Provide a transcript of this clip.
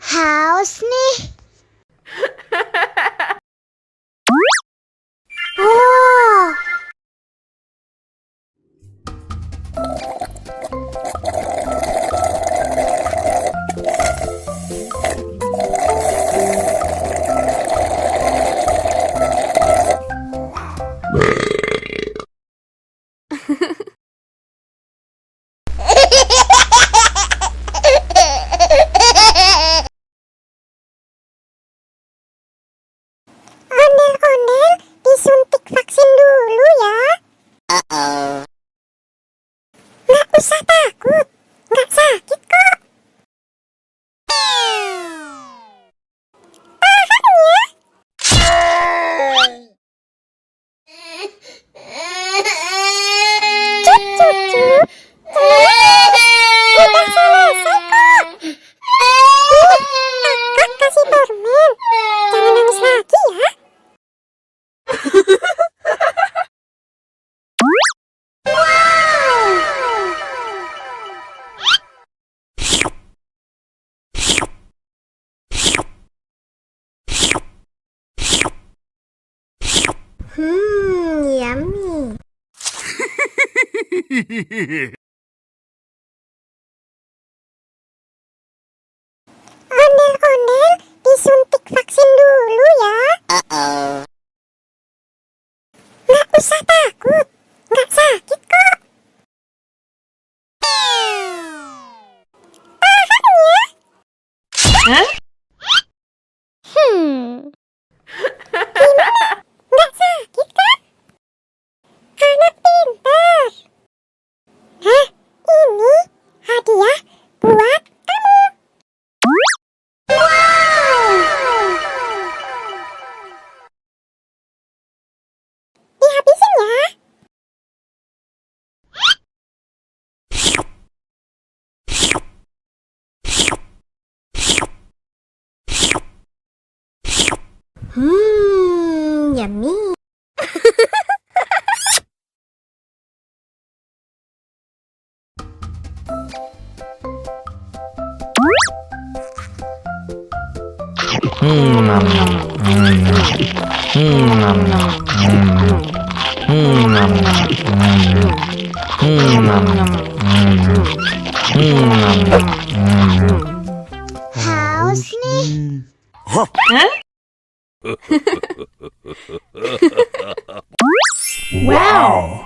Haus nih. Ondel-ondel disuntik vaksin dulu ya. Nggak usah takut, nggak sakit kok. Tahan ya. Cup. Udah selesai kok. Kakak kasih permen. Jangan nangis lagi ya. Yummy. Ondel-ondel disuntik vaksin dulu ya. Nggak usah takut, nggak sakit kok. Tahan ya. Gimana? Nggak sakit kan? Anak pintar. Hah? Ini hadiah buat kamu. Dihabisin ya. Yummy. Haus nih. Wow.